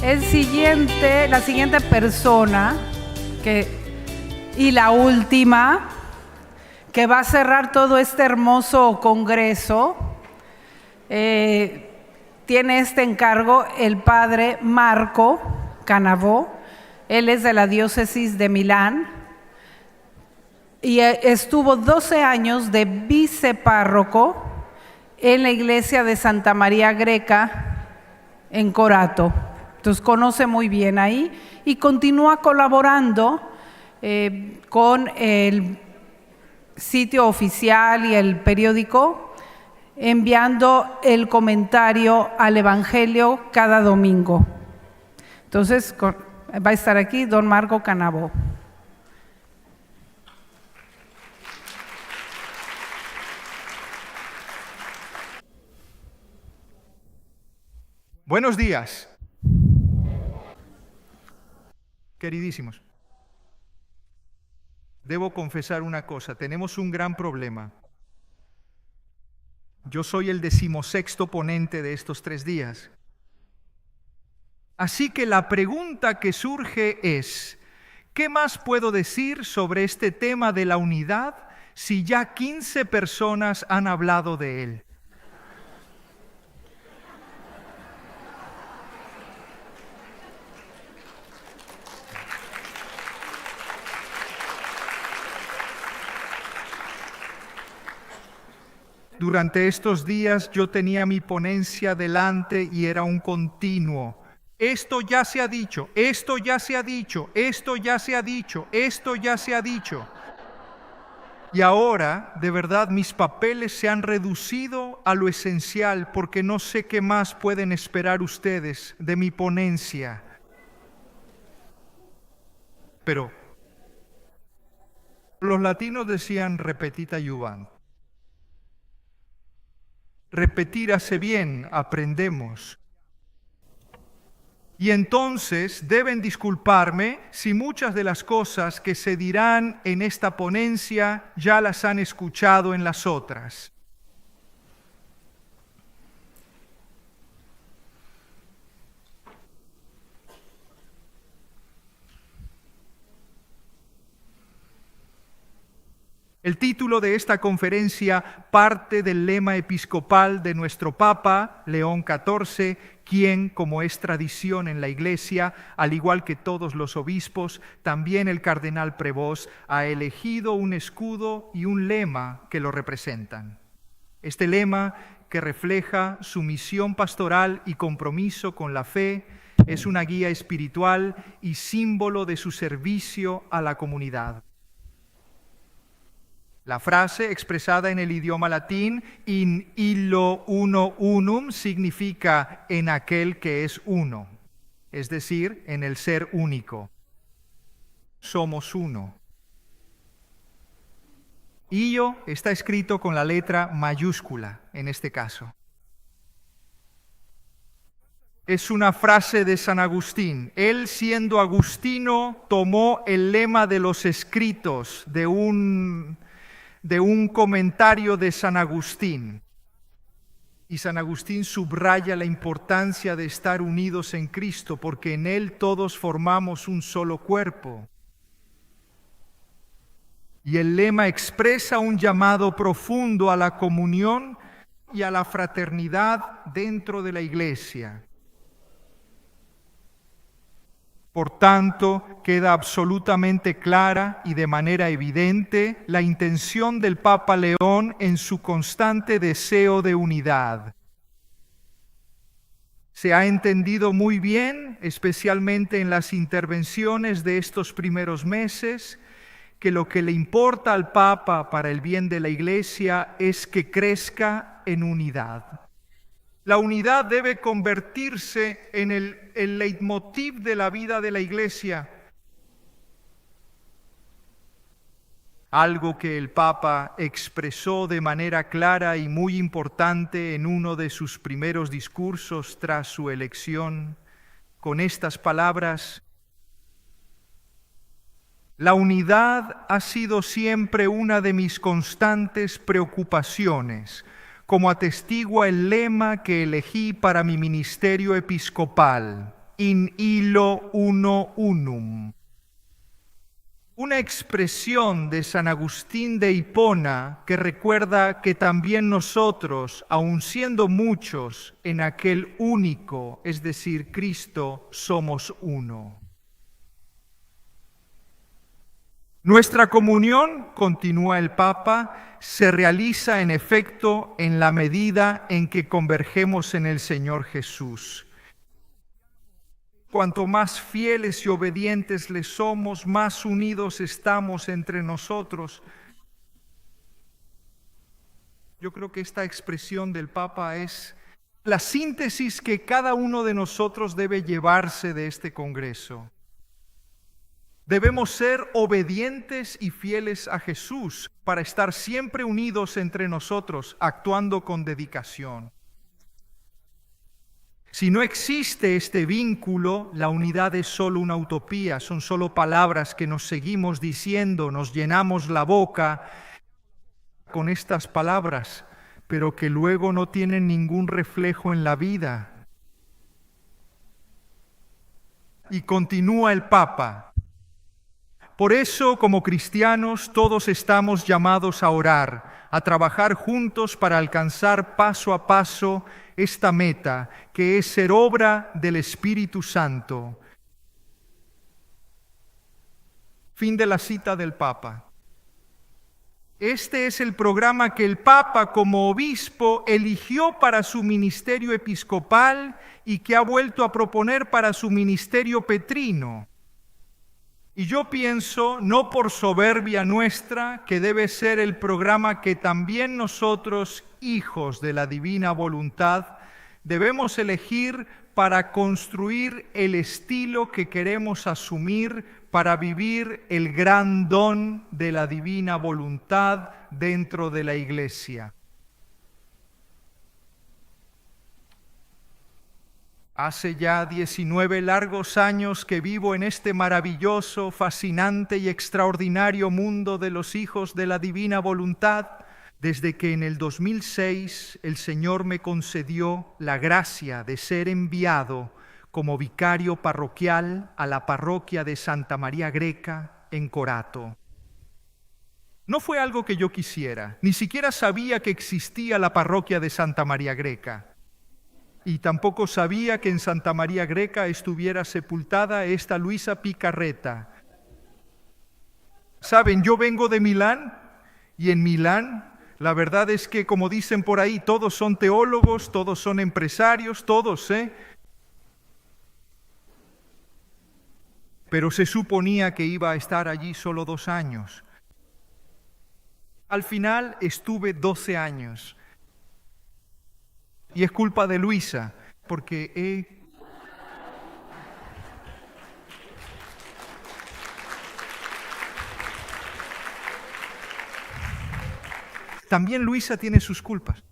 La siguiente persona y la última que va a cerrar todo este hermoso congreso, tiene este encargo el padre Marco Canavò. Él es de la diócesis de Milán y estuvo 12 años de vicepárroco en la iglesia de Santa María Greca en Corato. Entonces conoce muy bien ahí y continúa colaborando con el sitio oficial y el periódico, enviando el comentario al Evangelio cada domingo. Entonces va a estar aquí don Marco Canavò. Buenos días, queridísimos. Debo confesar una cosa, tenemos un gran problema. Yo soy el 16º ponente de estos 3 días. Así que la pregunta que surge es, ¿qué más puedo decir sobre este tema de la unidad si ya 15 personas han hablado de él? Durante estos días yo tenía mi ponencia delante y era un continuo. Esto ya se ha dicho, esto ya se ha dicho, esto ya se ha dicho, esto ya se ha dicho. Y ahora, de verdad, mis papeles se han reducido a lo esencial porque no sé qué más pueden esperar ustedes de mi ponencia. Pero los latinos decían repetita iuvant. Repetir hace bien, aprendemos. Y entonces deben disculparme si muchas de las cosas que se dirán en esta ponencia ya las han escuchado en las otras. El título de esta conferencia parte del lema episcopal de nuestro Papa, León XIV, quien, como es tradición en la Iglesia, al igual que todos los obispos, también el cardenal Prevost, ha elegido un escudo y un lema que lo representan. Este lema, que refleja su misión pastoral y compromiso con la fe, es una guía espiritual y símbolo de su servicio a la comunidad. La frase, expresada en el idioma latín, in illo uno unum, significa en aquel que es uno, es decir, en el ser único. Somos uno. Illo está escrito con la letra mayúscula en este caso. Es una frase de San Agustín. Él, siendo agustino, tomó el lema de los escritos de un comentario de San Agustín. Y San Agustín subraya la importancia de estar unidos en Cristo, porque en Él todos formamos un solo cuerpo. Y el lema expresa un llamado profundo a la comunión y a la fraternidad dentro de la Iglesia. Por tanto, queda absolutamente clara y de manera evidente la intención del Papa León en su constante deseo de unidad. Se ha entendido muy bien, especialmente en las intervenciones de estos primeros meses, que lo que le importa al Papa para el bien de la Iglesia es que crezca en unidad. La unidad debe convertirse en el leitmotiv de la vida de la Iglesia. Algo que el Papa expresó de manera clara y muy importante en uno de sus primeros discursos tras su elección, con estas palabras: la unidad ha sido siempre una de mis constantes preocupaciones, como atestigua el lema que elegí para mi ministerio episcopal. in illo uno unum. Una expresión de San Agustín de Hipona que recuerda que también nosotros, aun siendo muchos, en aquel único, es decir, Cristo, somos uno. Nuestra comunión, continúa el Papa, se realiza en efecto en la medida en que convergemos en el Señor Jesús. Cuanto más fieles y obedientes le somos, más unidos estamos entre nosotros. Yo creo que esta expresión del Papa es la síntesis que cada uno de nosotros debe llevarse de este congreso. Debemos ser obedientes y fieles a Jesús para estar siempre unidos entre nosotros, actuando con dedicación. Si no existe este vínculo, la unidad es solo una utopía, son solo palabras que nos seguimos diciendo, nos llenamos la boca con estas palabras, pero que luego no tienen ningún reflejo en la vida. Y continúa el Papa. Por eso, como cristianos, todos estamos llamados a orar, a trabajar juntos para alcanzar paso a paso esta meta, que es ser obra del Espíritu Santo. Fin de la cita del Papa. Este es el programa que el Papa, como obispo, eligió para su ministerio episcopal y que ha vuelto a proponer para su ministerio petrino. Y yo pienso, no por soberbia nuestra, que debe ser el programa que también nosotros, hijos de la divina voluntad, debemos elegir para construir el estilo que queremos asumir para vivir el gran don de la divina voluntad dentro de la Iglesia. Hace ya 19 largos años que vivo en este maravilloso, fascinante y extraordinario mundo de los hijos de la divina voluntad, desde que en el 2006 el Señor me concedió la gracia de ser enviado como vicario parroquial a la parroquia de Santa María Greca en Corato. No fue algo que yo quisiera, ni siquiera sabía que existía la parroquia de Santa María Greca. Y tampoco sabía que en Santa María Greca estuviera sepultada esta Luisa Picarreta. Saben, yo vengo de Milán y en Milán la verdad es que, como dicen por ahí, todos son teólogos, todos son empresarios, todos, Pero se suponía que iba a estar allí solo 2 años. Al final estuve 12 años. Y es culpa de Luisa, porque también Luisa tiene sus culpas.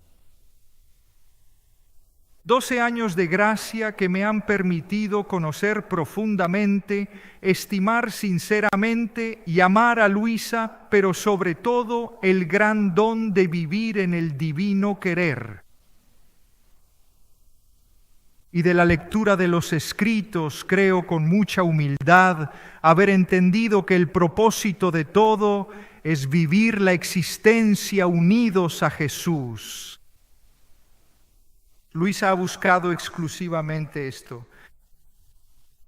12 años de gracia que me han permitido conocer profundamente, estimar sinceramente y amar a Luisa, pero sobre todo el gran don de vivir en el divino querer. Y de la lectura de los escritos creo con mucha humildad haber entendido que el propósito de todo es vivir la existencia unidos a Jesús. Luisa ha buscado exclusivamente esto.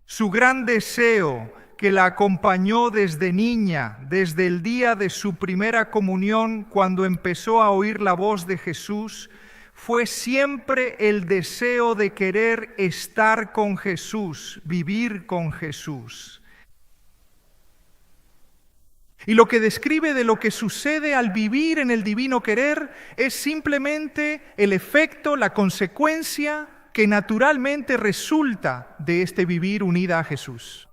Su gran deseo, que la acompañó desde niña, desde el día de su primera comunión, cuando empezó a oír la voz de Jesús, fue siempre el deseo de querer estar con Jesús, vivir con Jesús. Y lo que describe de lo que sucede al vivir en el divino querer es simplemente el efecto, la consecuencia que naturalmente resulta de este vivir unida a Jesús.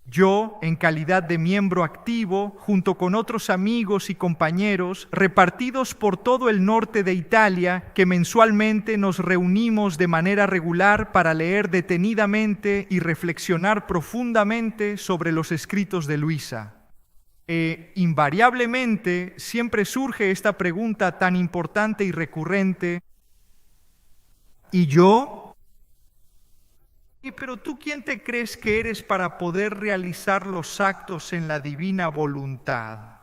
Yo, en calidad de miembro activo, junto con otros amigos y compañeros, repartidos por todo el norte de Italia, que mensualmente nos reunimos de manera regular para leer detenidamente y reflexionar profundamente sobre los escritos de Luisa. Invariablemente, siempre surge esta pregunta tan importante y recurrente: ¿Y yo? Pero tú, ¿quién te crees que eres para poder realizar los actos en la divina voluntad?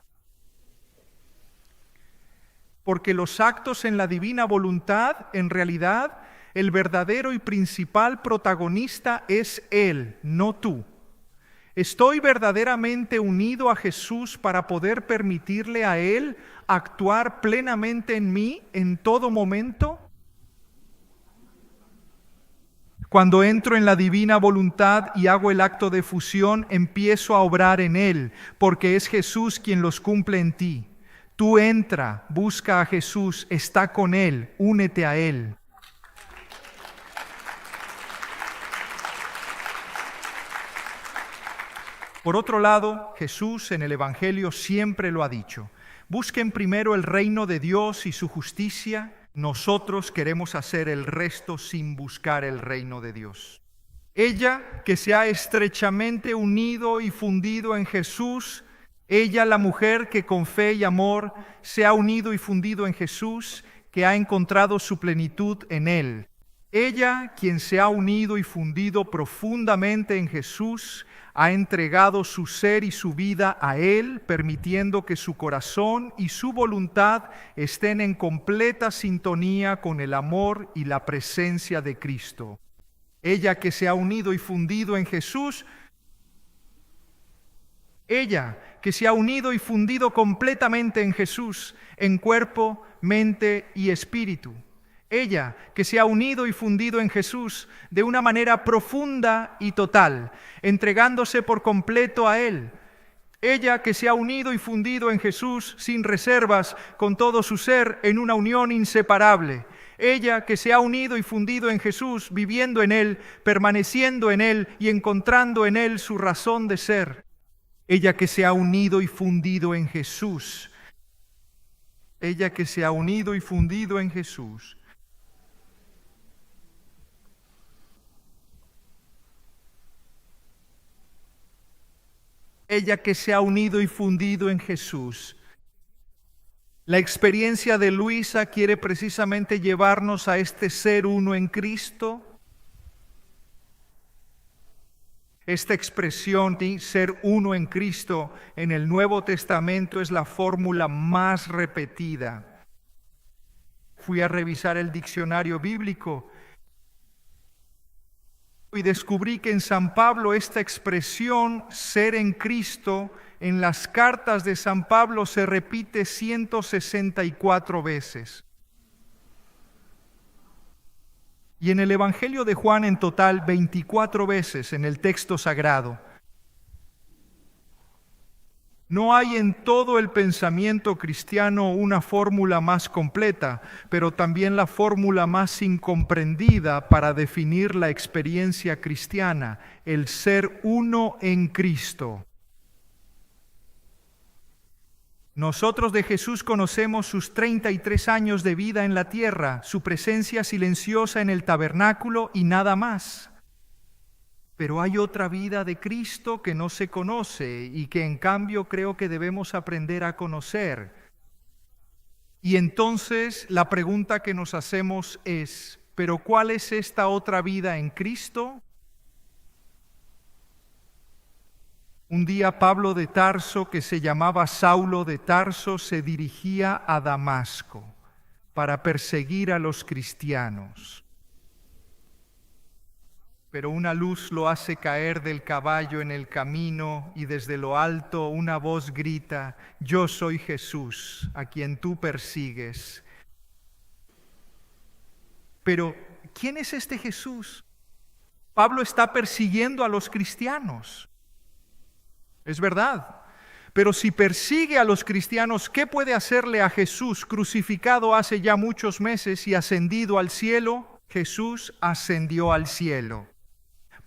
Porque los actos en la divina voluntad, en realidad, el verdadero y principal protagonista es Él, no tú. ¿Estoy verdaderamente unido a Jesús para poder permitirle a Él actuar plenamente en mí en todo momento? Cuando entro en la divina voluntad y hago el acto de fusión, empiezo a obrar en Él, porque es Jesús quien los cumple en ti. Tú entra, busca a Jesús, está con Él, únete a Él. Por otro lado, Jesús en el Evangelio siempre lo ha dicho. Busquen primero el reino de Dios y su justicia. Nosotros queremos hacer el resto sin buscar el reino de Dios. Ella que se ha estrechamente unido y fundido en Jesús, ella, la mujer que con fe y amor se ha unido y fundido en Jesús, que ha encontrado su plenitud en Él. Ella, quien se ha unido y fundido profundamente en Jesús, ha entregado su ser y su vida a Él, permitiendo que su corazón y su voluntad estén en completa sintonía con el amor y la presencia de Cristo. Ella que se ha unido y fundido en Jesús, ella que se ha unido y fundido completamente en Jesús, en cuerpo, mente y espíritu. Ella que se ha unido y fundido en Jesús de una manera profunda y total, entregándose por completo a Él. Ella que se ha unido y fundido en Jesús sin reservas, con todo su ser, en una unión inseparable. Ella que se ha unido y fundido en Jesús, viviendo en Él, permaneciendo en Él y encontrando en Él su razón de ser. Ella que se ha unido y fundido en Jesús. Ella que se ha unido y fundido en Jesús. Ella que se ha unido y fundido en Jesús. La experiencia de Luisa quiere precisamente llevarnos a este ser uno en Cristo. Esta expresión de ser uno en Cristo en el Nuevo Testamento es la fórmula más repetida. Fui a revisar el diccionario bíblico y descubrí que en San Pablo esta expresión, ser en Cristo, en las cartas de San Pablo se repite 164 veces. Y en el Evangelio de Juan en total 24 veces en el texto sagrado. No hay en todo el pensamiento cristiano una fórmula más completa, pero también la fórmula más incomprendida para definir la experiencia cristiana, el ser uno en Cristo. Nosotros de Jesús conocemos sus 33 años de vida en la tierra, su presencia silenciosa en el tabernáculo y nada más. Pero hay otra vida de Cristo que no se conoce y que en cambio creo que debemos aprender a conocer. Y entonces la pregunta que nos hacemos es, ¿pero cuál es esta otra vida en Cristo? Un día Pablo de Tarso, que se llamaba Saulo de Tarso, se dirigía a Damasco para perseguir a los cristianos. Pero una luz lo hace caer del caballo en el camino y desde lo alto una voz grita, yo soy Jesús, a quien tú persigues. Pero, ¿quién es este Jesús? Pablo está persiguiendo a los cristianos. Es verdad, pero si persigue a los cristianos, ¿qué puede hacerle a Jesús crucificado hace ya muchos meses y ascendido al cielo? Jesús ascendió al cielo.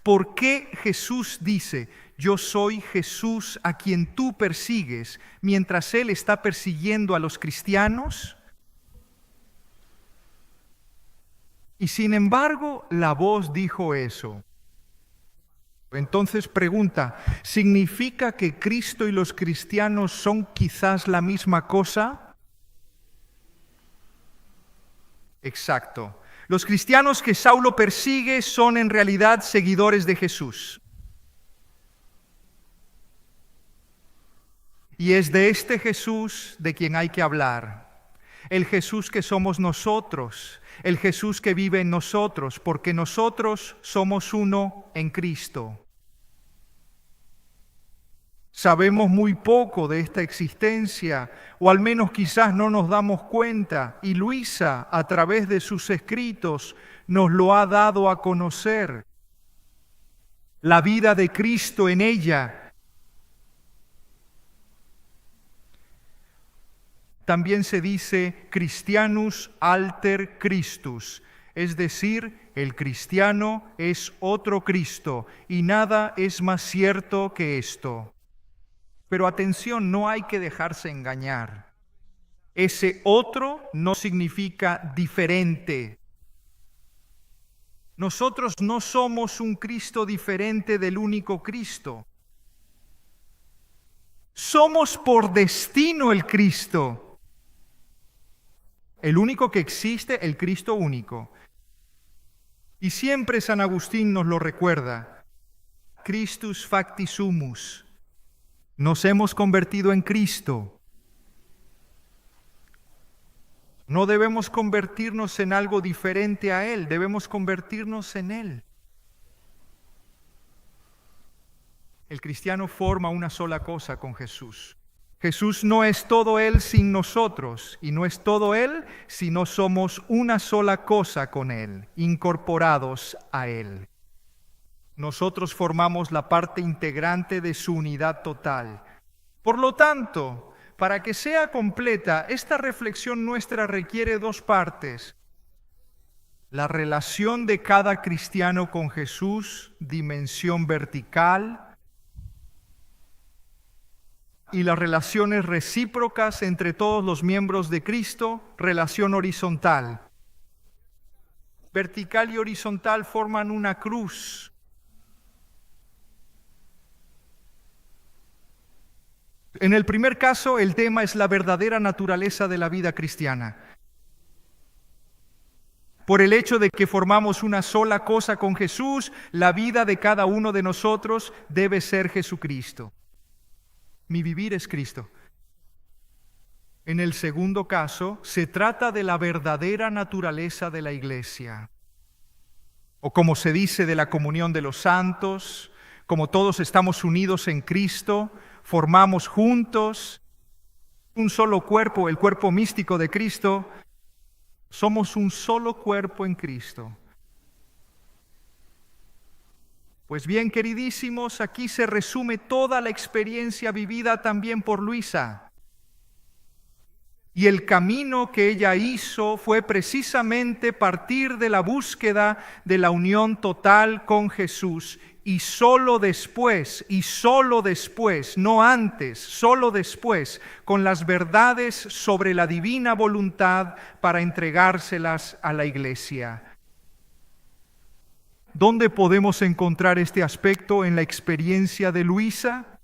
¿Por qué Jesús dice, yo soy Jesús a quien tú persigues, mientras Él está persiguiendo a los cristianos? Y sin embargo, la voz dijo eso. Entonces pregunta, ¿significa que Cristo y los cristianos son quizás la misma cosa? Exacto. Los cristianos que Saulo persigue son en realidad seguidores de Jesús. Y es de este Jesús de quien hay que hablar. El Jesús que somos nosotros, el Jesús que vive en nosotros, porque nosotros somos uno en Cristo. Sabemos muy poco de esta existencia, o al menos quizás no nos damos cuenta, y Luisa, a través de sus escritos, nos lo ha dado a conocer. La vida de Cristo en ella. También se dice Christianus alter Christus, es decir, el cristiano es otro Cristo, y nada es más cierto que esto. Pero atención, no hay que dejarse engañar. Ese otro no significa diferente. Nosotros no somos un Cristo diferente del único Cristo. Somos por destino el Cristo. El único que existe, el Cristo único. Y siempre San Agustín nos lo recuerda. Christus facti sumus. Nos hemos convertido en Cristo. No debemos convertirnos en algo diferente a Él, debemos convertirnos en Él. El cristiano forma una sola cosa con Jesús. Jesús no es todo Él sin nosotros, y no es todo Él si no somos una sola cosa con Él, incorporados a Él. Nosotros formamos la parte integrante de su unidad total. Por lo tanto, para que sea completa, esta reflexión nuestra requiere dos partes. La relación de cada cristiano con Jesús, dimensión vertical, y las relaciones recíprocas entre todos los miembros de Cristo, relación horizontal. Vertical y horizontal forman una cruz. En el primer caso, el tema es la verdadera naturaleza de la vida cristiana. Por el hecho de que formamos una sola cosa con Jesús, la vida de cada uno de nosotros debe ser Jesucristo. Mi vivir es Cristo. En el segundo caso, se trata de la verdadera naturaleza de la Iglesia. O como se dice de la comunión de los santos, como todos estamos unidos en Cristo, formamos juntos un solo cuerpo, el cuerpo místico de Cristo. Somos un solo cuerpo en Cristo. Pues bien, queridísimos, aquí se resume toda la experiencia vivida también por Luisa. Y el camino que ella hizo fue precisamente partir de la búsqueda de la unión total con Jesús. Y solo después, no antes, solo después, con las verdades sobre la divina voluntad para entregárselas a la Iglesia. ¿Dónde podemos encontrar este aspecto en la experiencia de Luisa?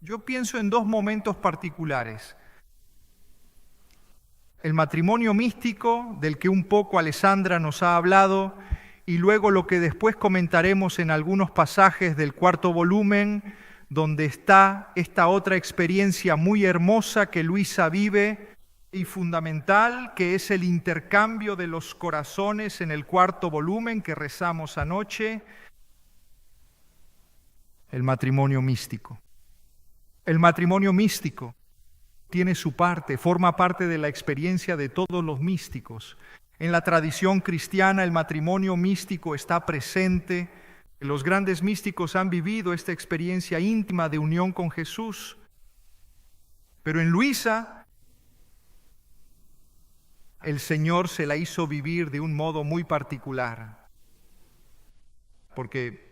Yo pienso en dos momentos particulares. El matrimonio místico, del que un poco Alessandra nos ha hablado, y luego lo que después comentaremos en algunos pasajes del cuarto volumen, donde está esta otra experiencia muy hermosa que Luisa vive y fundamental, que es el intercambio de los corazones en el cuarto volumen que rezamos anoche, el matrimonio místico. El matrimonio místico tiene su parte, forma parte de la experiencia de todos los místicos. En la tradición cristiana el matrimonio místico está presente. Los grandes místicos han vivido esta experiencia íntima de unión con Jesús. Pero en Luisa, el Señor se la hizo vivir de un modo muy particular. Porque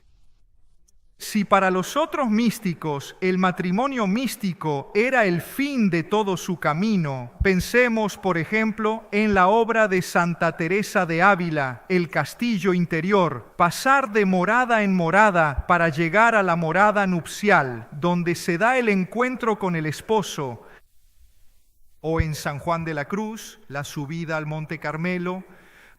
si para los otros místicos el matrimonio místico era el fin de todo su camino, pensemos, por ejemplo, en la obra de Santa Teresa de Ávila, El castillo interior, pasar de morada en morada para llegar a la morada nupcial, donde se da el encuentro con el esposo, o en San Juan de la Cruz, la subida al Monte Carmelo,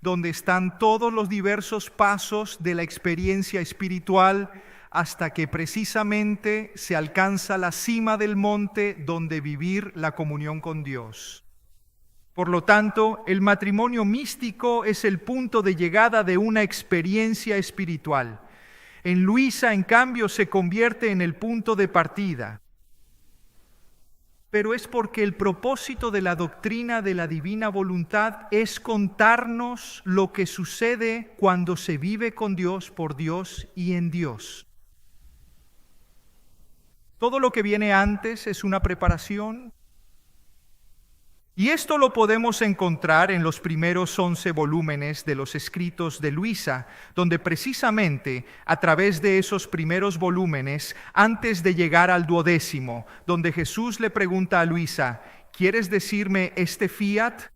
donde están todos los diversos pasos de la experiencia espiritual hasta que precisamente se alcanza la cima del monte donde vivir la comunión con Dios. Por lo tanto, el matrimonio místico es el punto de llegada de una experiencia espiritual. En Luisa, en cambio, se convierte en el punto de partida. Pero es porque el propósito de la doctrina de la divina voluntad es contarnos lo que sucede cuando se vive con Dios, por Dios y en Dios. Todo lo que viene antes es una preparación. Y esto lo podemos encontrar en los primeros 11 volúmenes de los escritos de Luisa, donde precisamente a través de esos primeros volúmenes, antes de llegar al 12º, donde Jesús le pregunta a Luisa, ¿quieres decirme este fiat?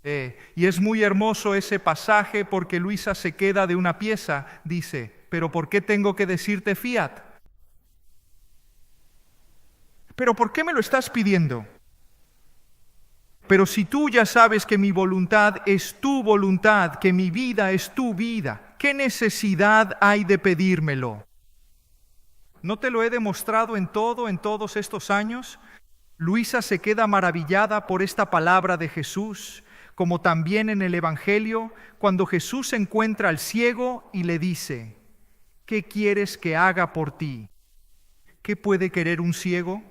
Y es muy hermoso ese pasaje porque Luisa se queda de una pieza, dice, ¿pero por qué tengo que decirte fiat? ¿Pero por qué me lo estás pidiendo? Pero si tú ya sabes que mi voluntad es tu voluntad, que mi vida es tu vida, ¿qué necesidad hay de pedírmelo? ¿No te lo he demostrado en todos estos años? Luisa se queda maravillada por esta palabra de Jesús, como también en el Evangelio, cuando Jesús encuentra al ciego y le dice, ¿qué quieres que haga por ti? ¿Qué puede querer un ciego?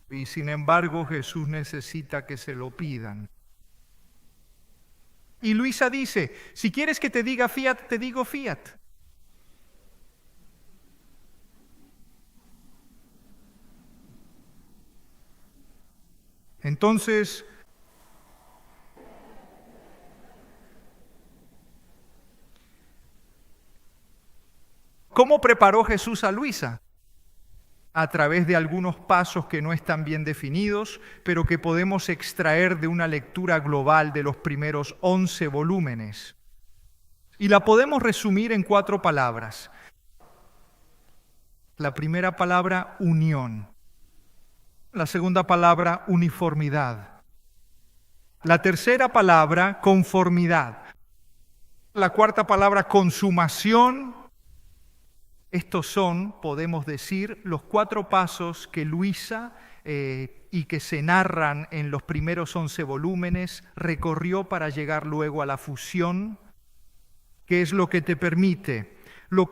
Y sin embargo Jesús necesita que se lo pidan. Y Luisa dice, si quieres que te diga fiat, te digo fiat. Entonces, ¿cómo preparó Jesús a Luisa? A través de algunos pasos que no están bien definidos, pero que podemos extraer de una lectura global de los primeros 11 volúmenes. Y la podemos resumir en 4 palabras. La primera palabra, unión. La segunda palabra, uniformidad. La tercera palabra, conformidad. La cuarta palabra, consumación. Estos son, podemos decir, los 4 pasos que Luisa, y que se narran en los primeros 11 volúmenes, recorrió para llegar luego a la fusión, que es lo que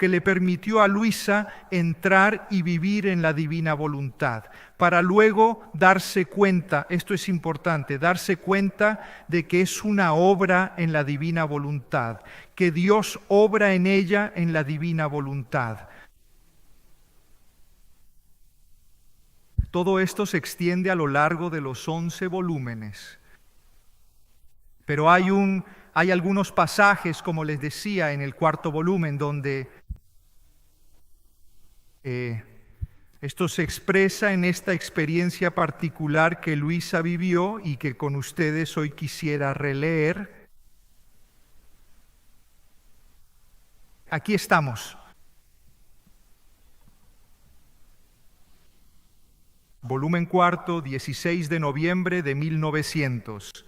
le permitió a Luisa entrar y vivir en la divina voluntad, para luego darse cuenta, esto es importante, darse cuenta de que es una obra en la divina voluntad, que Dios obra en ella en la divina voluntad. Todo esto se extiende a lo largo de los 11 volúmenes. Pero hay algunos pasajes, como les decía, en el 4º volumen, donde esto se expresa en esta experiencia particular que Luisa vivió y que con ustedes hoy quisiera releer. Aquí estamos. Volumen 4, 16 de noviembre de 1900.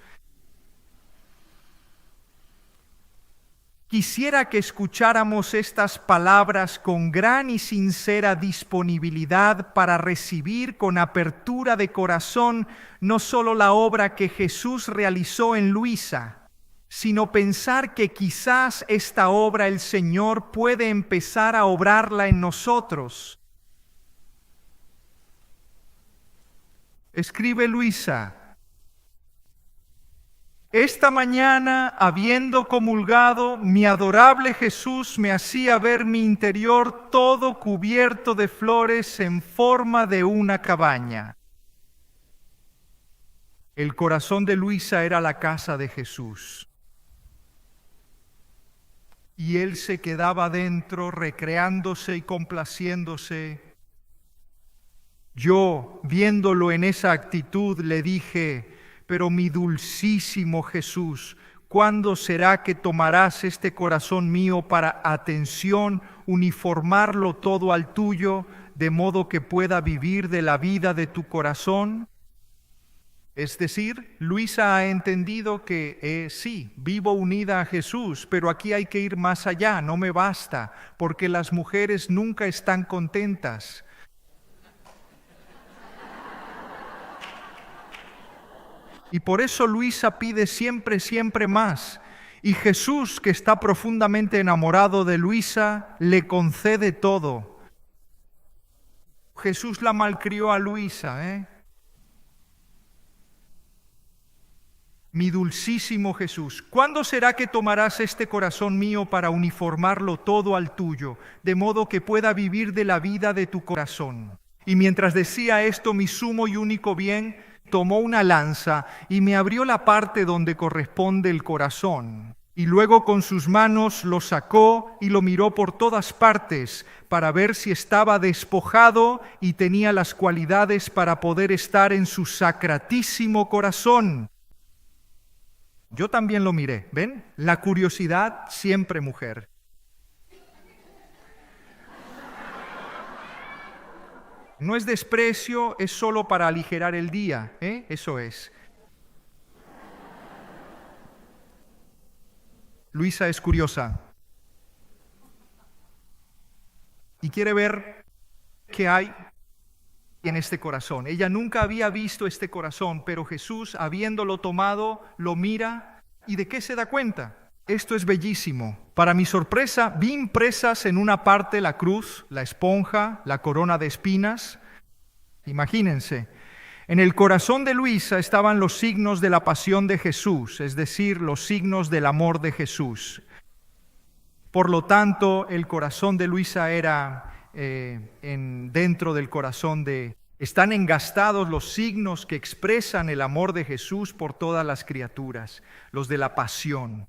Quisiera que escucháramos estas palabras con gran y sincera disponibilidad para recibir con apertura de corazón no solo la obra que Jesús realizó en Luisa, sino pensar que quizás esta obra el Señor puede empezar a obrarla en nosotros. Escribe Luisa, esta mañana, habiendo comulgado, mi adorable Jesús me hacía ver mi interior todo cubierto de flores en forma de una cabaña. El corazón de Luisa era la casa de Jesús. Y él se quedaba dentro, recreándose y complaciéndose. Yo, viéndolo en esa actitud, le dije, pero mi dulcísimo Jesús, ¿cuándo será que tomarás este corazón mío para, atención, uniformarlo todo al tuyo, de modo que pueda vivir de la vida de tu corazón? Es decir, Luisa ha entendido que sí, vivo unida a Jesús, pero aquí hay que ir más allá, no me basta, porque las mujeres nunca están contentas. Y por eso Luisa pide siempre, siempre más. Y Jesús, que está profundamente enamorado de Luisa, le concede todo. Jesús la malcrió a Luisa, ¿eh? Mi dulcísimo Jesús, ¿cuándo será que tomarás este corazón mío para uniformarlo todo al tuyo, de modo que pueda vivir de la vida de tu corazón? Y mientras decía esto, mi sumo y único bien, tomó una lanza y me abrió la parte donde corresponde el corazón. Y luego con sus manos lo sacó y lo miró por todas partes para ver si estaba despojado y tenía las cualidades para poder estar en su sacratísimo corazón. Yo también lo miré, ¿ven? La curiosidad siempre mujer. No es desprecio, es solo para aligerar el día, ¿eh? Eso es. Luisa es curiosa y quiere ver qué hay en este corazón. Ella nunca había visto este corazón, pero Jesús, habiéndolo tomado, lo mira y ¿de qué se da cuenta? Esto es bellísimo. Para mi sorpresa, vi impresas en una parte la cruz, la esponja, la corona de espinas. Imagínense. En el corazón de Luisa estaban los signos de la pasión de Jesús, es decir, los signos del amor de Jesús. Por lo tanto, el corazón de Luisa era dentro del corazón de... Están engastados los signos que expresan el amor de Jesús por todas las criaturas, los de la pasión.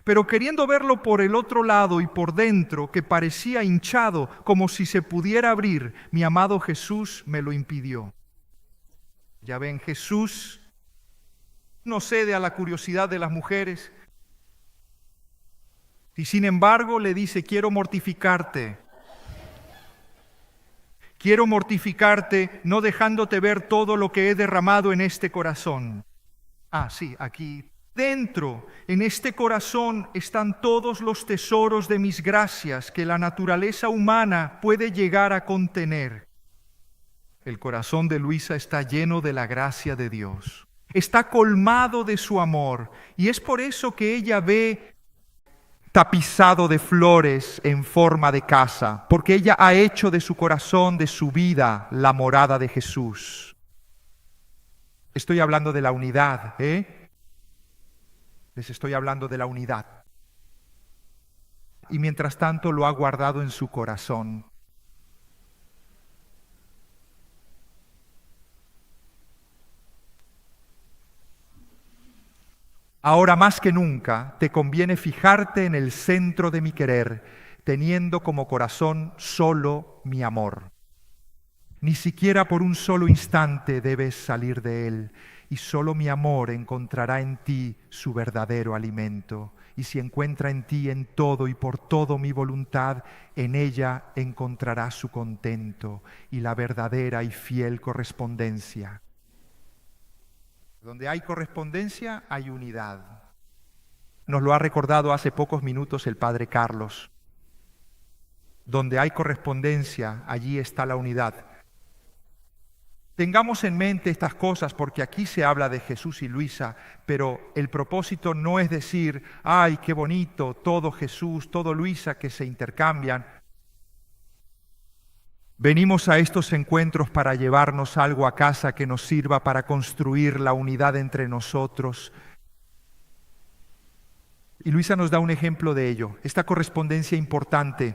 Pero queriendo verlo por el otro lado y por dentro, que parecía hinchado, como si se pudiera abrir, mi amado Jesús me lo impidió. Ya ven, Jesús no cede a la curiosidad de las mujeres. Y sin embargo le dice, quiero mortificarte. Quiero mortificarte no dejándote ver todo lo que he derramado en este corazón. Ah, sí, aquí. Dentro, en este corazón, están todos los tesoros de mis gracias que la naturaleza humana puede llegar a contener. El corazón de Luisa está lleno de la gracia de Dios. Está colmado de su amor. Y es por eso que ella ve tapizado de flores en forma de casa, porque ella ha hecho de su corazón, de su vida, la morada de Jesús. Estoy hablando de la unidad, Les estoy hablando de la unidad. Y mientras tanto lo ha guardado en su corazón. Ahora más que nunca te conviene fijarte en el centro de mi querer, teniendo como corazón solo mi amor. Ni siquiera por un solo instante debes salir de él, y solo mi amor encontrará en ti su verdadero alimento. Y si encuentra en ti en todo y por todo mi voluntad, en ella encontrará su contento y la verdadera y fiel correspondencia. Donde hay correspondencia, hay unidad. Nos lo ha recordado hace pocos minutos el Padre Carlos. Donde hay correspondencia, allí está la unidad. Tengamos en mente estas cosas porque aquí se habla de Jesús y Luisa, pero el propósito no es decir, ¡ay, qué bonito, todo Jesús, todo Luisa que se intercambian! Venimos a estos encuentros para llevarnos algo a casa que nos sirva para construir la unidad entre nosotros. Y Luisa nos da un ejemplo de ello, esta correspondencia importante.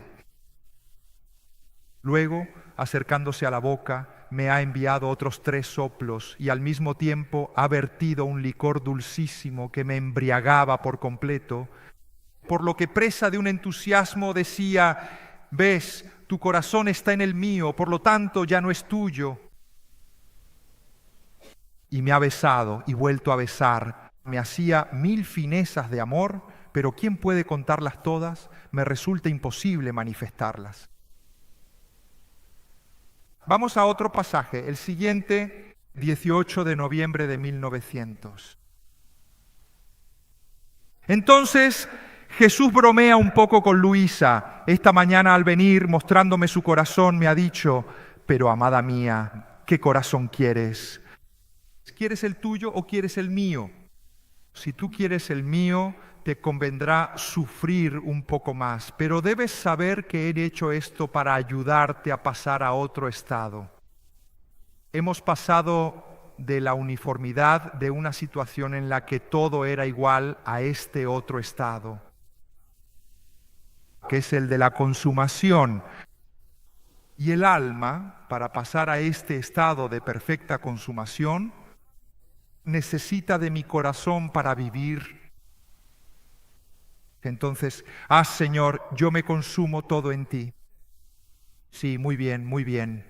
Luego, acercándose a la boca, me ha enviado otros 3 soplos y al mismo tiempo ha vertido un licor dulcísimo que me embriagaba por completo, por lo que presa de un entusiasmo decía, ves, tu corazón está en el mío, por lo tanto ya no es tuyo. Y me ha besado y vuelto a besar. Me hacía 1000 finezas de amor, pero ¿quién puede contarlas todas? Me resulta imposible manifestarlas. Vamos a otro pasaje, el siguiente 18 de noviembre de 1900. Entonces Jesús bromea un poco con Luisa. Esta mañana al venir, mostrándome su corazón, me ha dicho: pero amada mía, ¿qué corazón quieres? ¿Quieres el tuyo o quieres el mío? Si tú quieres el mío, te convendrá sufrir un poco más, pero debes saber que he hecho esto para ayudarte a pasar a otro estado. Hemos pasado de la uniformidad de una situación en la que todo era igual a este otro estado, que es el de la consumación. Y el alma, para pasar a este estado de perfecta consumación, necesita de mi corazón para vivir. Entonces, Señor, yo me consumo todo en ti. Sí, muy bien, muy bien.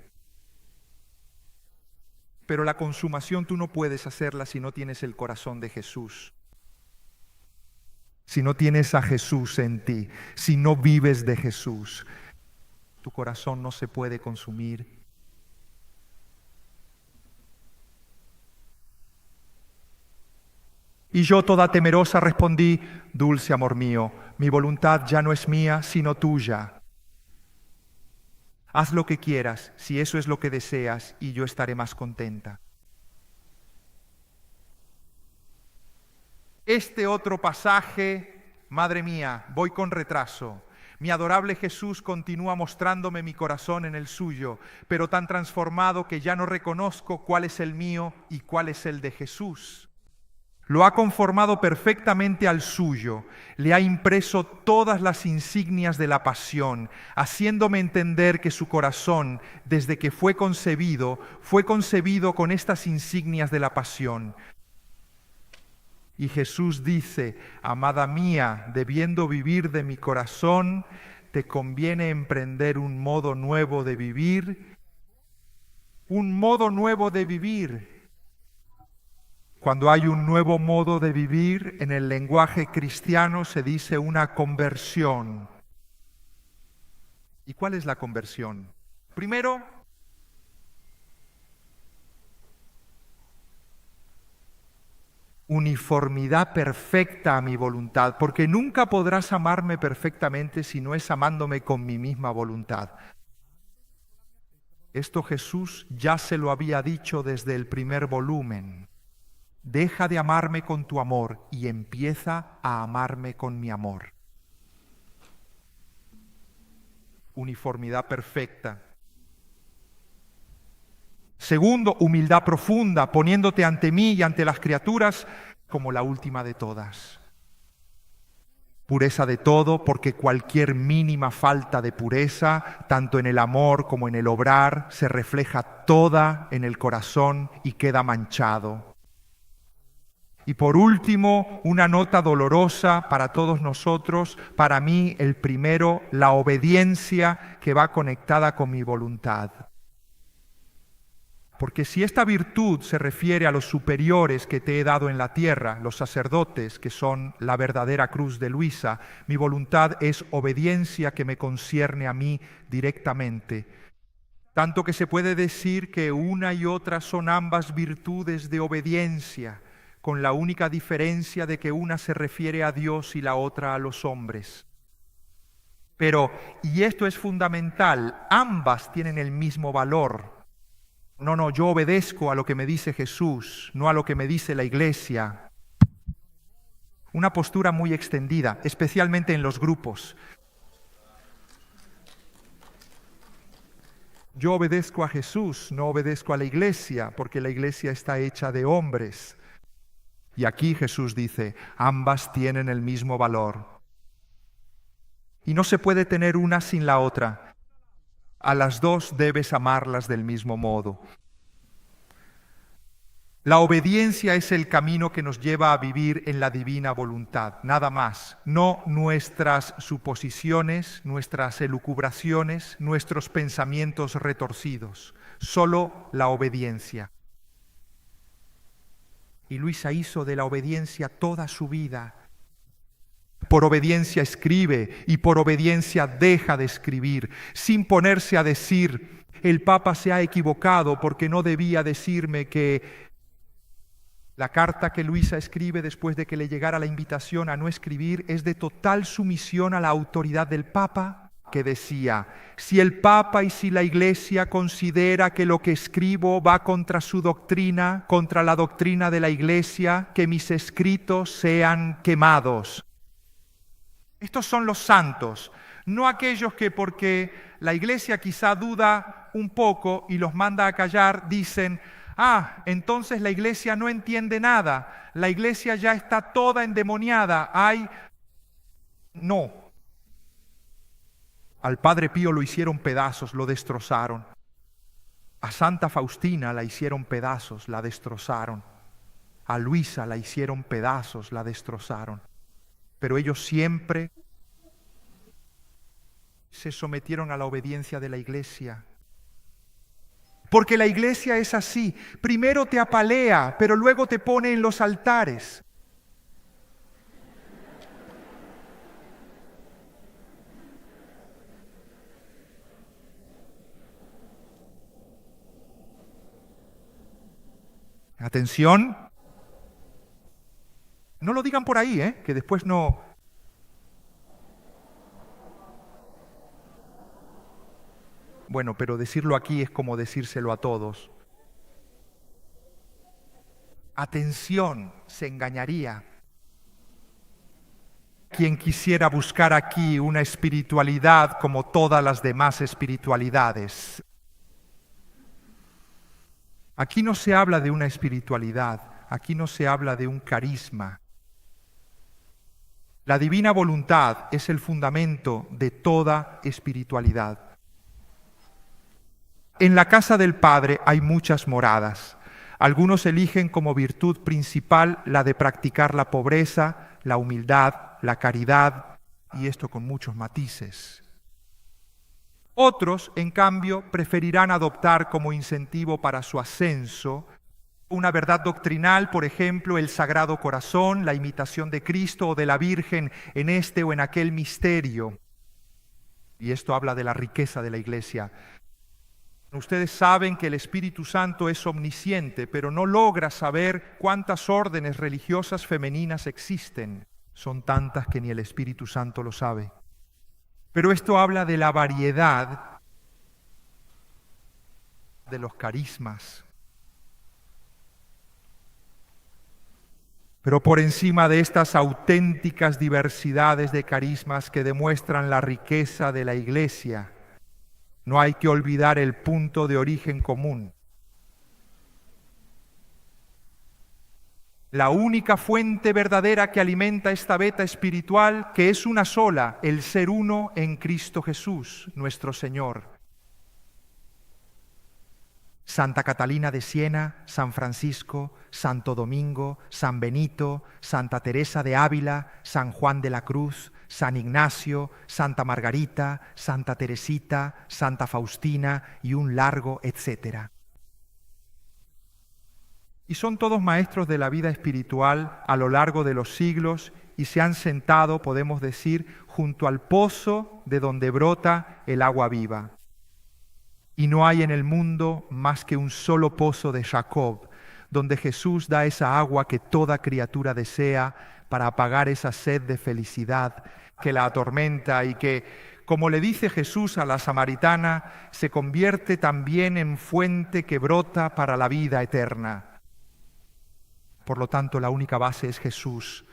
Pero la consumación tú no puedes hacerla si no tienes el corazón de Jesús. Si no tienes a Jesús en ti, si no vives de Jesús, tu corazón no se puede consumir. Y yo, toda temerosa, respondí: dulce amor mío, mi voluntad ya no es mía, sino tuya. Haz lo que quieras, si eso es lo que deseas, y yo estaré más contenta. Este otro pasaje, madre mía, voy con retraso. Mi adorable Jesús continúa mostrándome mi corazón en el suyo, pero tan transformado que ya no reconozco cuál es el mío y cuál es el de Jesús. Lo ha conformado perfectamente al suyo, le ha impreso todas las insignias de la pasión, haciéndome entender que su corazón, desde que fue concebido con estas insignias de la pasión. Y Jesús dice: amada mía, debiendo vivir de mi corazón, te conviene emprender un modo nuevo de vivir. Un modo nuevo de vivir. Cuando hay un nuevo modo de vivir, en el lenguaje cristiano se dice una conversión. ¿Y cuál es la conversión? Primero, uniformidad perfecta a mi voluntad, porque nunca podrás amarme perfectamente si no es amándome con mi misma voluntad. Esto Jesús ya se lo había dicho desde el primer volumen. Deja de amarme con tu amor y empieza a amarme con mi amor. Uniformidad perfecta. Segundo, humildad profunda, poniéndote ante mí y ante las criaturas como la última de todas. Pureza de todo, porque cualquier mínima falta de pureza, tanto en el amor como en el obrar, se refleja toda en el corazón y queda manchado. Y por último, una nota dolorosa para todos nosotros, para mí el primero, la obediencia que va conectada con mi voluntad. Porque si esta virtud se refiere a los superiores que te he dado en la tierra, los sacerdotes, que son la verdadera cruz de Luisa, mi voluntad es obediencia que me concierne a mí directamente. Tanto que se puede decir que una y otra son ambas virtudes de obediencia, con la única diferencia de que una se refiere a Dios y la otra a los hombres. Pero, y esto es fundamental, ambas tienen el mismo valor. No, yo obedezco a lo que me dice Jesús, no a lo que me dice la Iglesia. Una postura muy extendida, especialmente en los grupos. Yo obedezco a Jesús, no obedezco a la Iglesia, porque la Iglesia está hecha de hombres. Y aquí Jesús dice, ambas tienen el mismo valor. Y no se puede tener una sin la otra. A las dos debes amarlas del mismo modo. La obediencia es el camino que nos lleva a vivir en la divina voluntad, nada más. No nuestras suposiciones, nuestras elucubraciones, nuestros pensamientos retorcidos. Solo la obediencia. Y Luisa hizo de la obediencia toda su vida. Por obediencia escribe y por obediencia deja de escribir, sin ponerse a decir, el Papa se ha equivocado porque no debía decirme que la carta que Luisa escribe después de que le llegara la invitación a no escribir es de total sumisión a la autoridad del Papa, que decía: si el Papa y si la Iglesia considera que lo que escribo va contra su doctrina, contra la doctrina de la Iglesia, que mis escritos sean quemados. Estos son los santos, no aquellos que porque la Iglesia quizá duda un poco y los manda a callar, dicen: entonces la Iglesia no entiende nada, la Iglesia ya está toda endemoniada, No. Al Padre Pío lo hicieron pedazos, lo destrozaron. A Santa Faustina la hicieron pedazos, la destrozaron. A Luisa la hicieron pedazos, la destrozaron. Pero ellos siempre se sometieron a la obediencia de la Iglesia. Porque la Iglesia es así, primero te apalea, pero luego te pone en los altares. Atención, no lo digan por ahí, que después no... Bueno, pero decirlo aquí es como decírselo a todos. Atención, se engañaría. Quien quisiera buscar aquí una espiritualidad como todas las demás espiritualidades. Aquí no se habla de una espiritualidad, aquí no se habla de un carisma. La divina voluntad es el fundamento de toda espiritualidad. En la casa del Padre hay muchas moradas. Algunos eligen como virtud principal la de practicar la pobreza, la humildad, la caridad, y esto con muchos matices. Otros, en cambio, preferirán adoptar como incentivo para su ascenso una verdad doctrinal, por ejemplo, el Sagrado Corazón, la imitación de Cristo o de la Virgen en este o en aquel misterio. Y esto habla de la riqueza de la Iglesia. Ustedes saben que el Espíritu Santo es omnisciente, pero no logra saber cuántas órdenes religiosas femeninas existen. Son tantas que ni el Espíritu Santo lo sabe. Pero esto habla de la variedad de los carismas. Pero por encima de estas auténticas diversidades de carismas que demuestran la riqueza de la Iglesia, no hay que olvidar el punto de origen común. La única fuente verdadera que alimenta esta veta espiritual, que es una sola, el ser uno en Cristo Jesús, nuestro Señor. Santa Catalina de Siena, San Francisco, Santo Domingo, San Benito, Santa Teresa de Ávila, San Juan de la Cruz, San Ignacio, Santa Margarita, Santa Teresita, Santa Faustina y un largo etcétera. Y son todos maestros de la vida espiritual a lo largo de los siglos y se han sentado, podemos decir, junto al pozo de donde brota el agua viva. Y no hay en el mundo más que un solo pozo de Jacob, donde Jesús da esa agua que toda criatura desea para apagar esa sed de felicidad que la atormenta y que, como le dice Jesús a la samaritana, se convierte también en fuente que brota para la vida eterna. Por lo tanto, la única base es Jesús.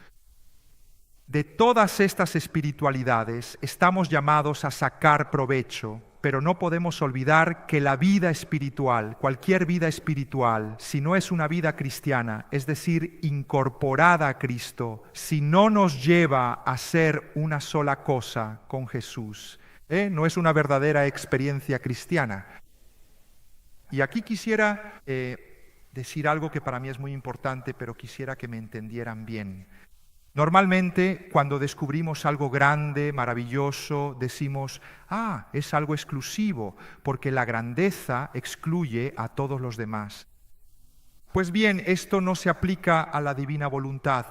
De todas estas espiritualidades estamos llamados a sacar provecho, pero no podemos olvidar que la vida espiritual, cualquier vida espiritual, si no es una vida cristiana, es decir, incorporada a Cristo, si no nos lleva a ser una sola cosa con Jesús, no es una verdadera experiencia cristiana. Y aquí quisiera decir algo que para mí es muy importante, pero quisiera que me entendieran bien. Normalmente, cuando descubrimos algo grande, maravilloso, decimos, es algo exclusivo, porque la grandeza excluye a todos los demás. Pues bien, esto no se aplica a la divina voluntad.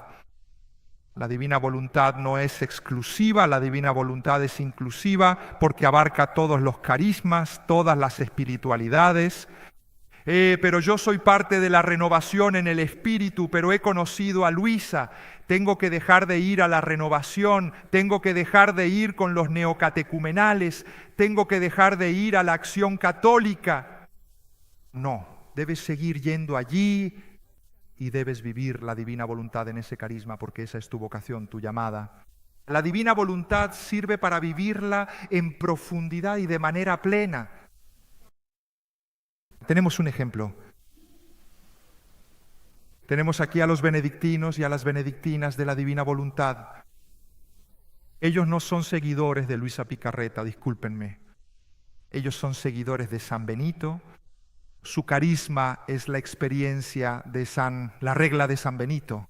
La divina voluntad no es exclusiva, la divina voluntad es inclusiva porque abarca todos los carismas, todas las espiritualidades. Pero yo soy parte de la renovación en el espíritu, pero he conocido a Luisa. Tengo que dejar de ir a la renovación, tengo que dejar de ir con los neocatecumenales, tengo que dejar de ir a la acción católica. No, debes seguir yendo allí y debes vivir la divina voluntad en ese carisma, porque esa es tu vocación, tu llamada. La divina voluntad sirve para vivirla en profundidad y de manera plena. Tenemos un ejemplo. Tenemos aquí a los benedictinos y a las benedictinas de la divina voluntad. Ellos no son seguidores de Luisa Picarreta, discúlpenme. Ellos son seguidores de San Benito. Su carisma es la experiencia de la regla de San Benito.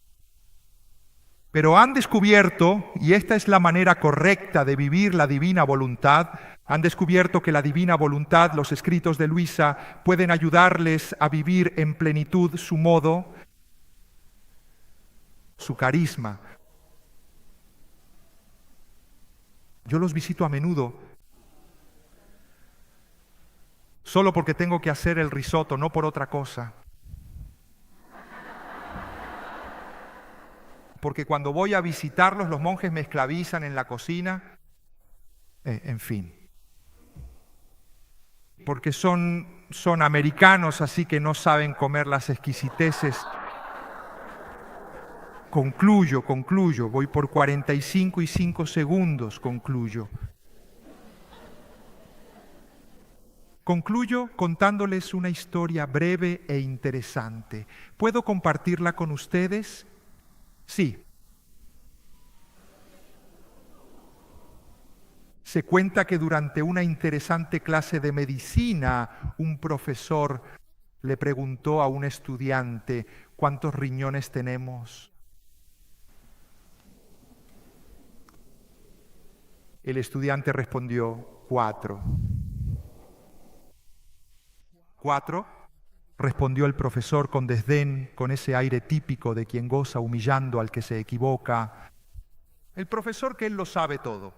Pero han descubierto, y esta es la manera correcta de vivir la divina voluntad, han descubierto que la divina voluntad, los escritos de Luisa, pueden ayudarles a vivir en plenitud su modo, su carisma. Yo los visito a menudo, solo porque tengo que hacer el risotto, no por otra cosa. Porque cuando voy a visitarlos, los monjes me esclavizan en la cocina. En fin. Porque son americanos, así que no saben comer las exquisiteces. Concluyo. Voy por 45 y 5 segundos, concluyo. Concluyo contándoles una historia breve e interesante. ¿Puedo compartirla con ustedes? Sí. Se cuenta que durante una interesante clase de medicina, un profesor le preguntó a un estudiante: ¿cuántos riñones tenemos? El estudiante respondió: 4. ¿4? Respondió el profesor con desdén, con ese aire típico de quien goza humillando al que se equivoca. El profesor, que él lo sabe todo.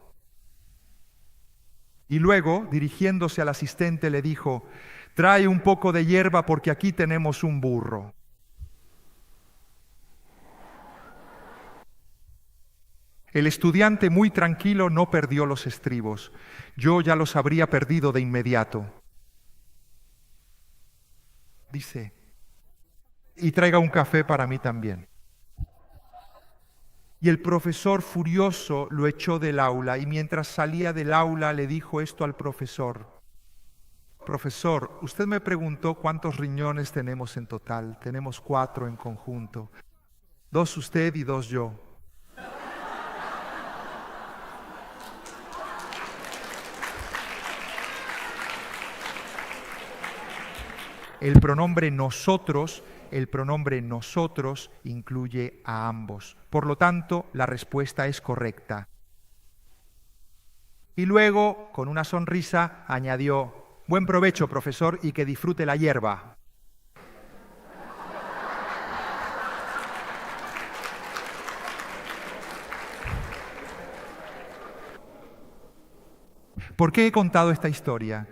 Y luego, dirigiéndose al asistente, le dijo: trae un poco de hierba porque aquí tenemos un burro. El estudiante, muy tranquilo, no perdió los estribos. Yo ya los habría perdido de inmediato. Dice: y traiga un café para mí también. Y el profesor, furioso, lo echó del aula, y mientras salía del aula le dijo esto al profesor: profesor, usted me preguntó cuántos riñones tenemos en total. Tenemos 4 en conjunto. 2 usted y 2 yo. El pronombre nosotros incluye a ambos. Por lo tanto, la respuesta es correcta. Y luego, con una sonrisa, añadió: buen provecho, profesor, y que disfrute la hierba. ¿Por qué he contado esta historia?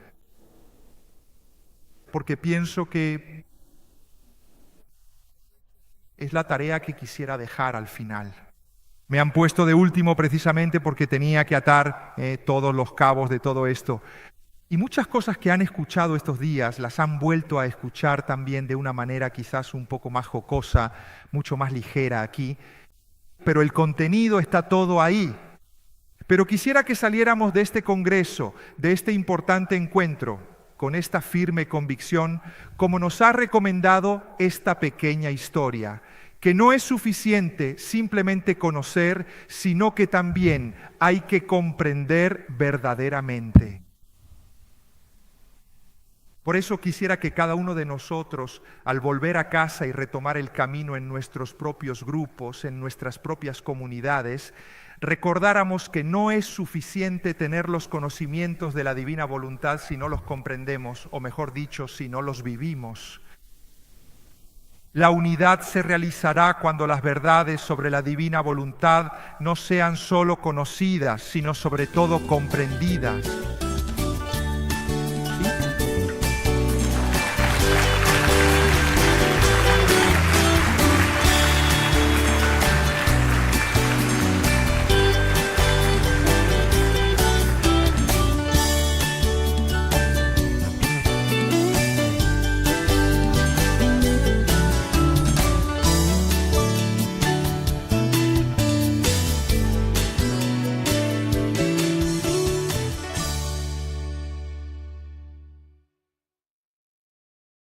Porque pienso que es la tarea que quisiera dejar al final. Me han puesto de último precisamente porque tenía que atar todos los cabos de todo esto. Y muchas cosas que han escuchado estos días las han vuelto a escuchar también de una manera quizás un poco más jocosa, mucho más ligera aquí. Pero el contenido está todo ahí. Pero quisiera que saliéramos de este congreso, de este importante encuentro, con esta firme convicción, como nos ha recomendado esta pequeña historia, que no es suficiente simplemente conocer, sino que también hay que comprender verdaderamente. Por eso quisiera que cada uno de nosotros, al volver a casa y retomar el camino en nuestros propios grupos, en nuestras propias comunidades, recordáramos que no es suficiente tener los conocimientos de la divina voluntad si no los comprendemos, o mejor dicho, si no los vivimos. La unidad se realizará cuando las verdades sobre la divina voluntad no sean solo conocidas, sino sobre todo comprendidas.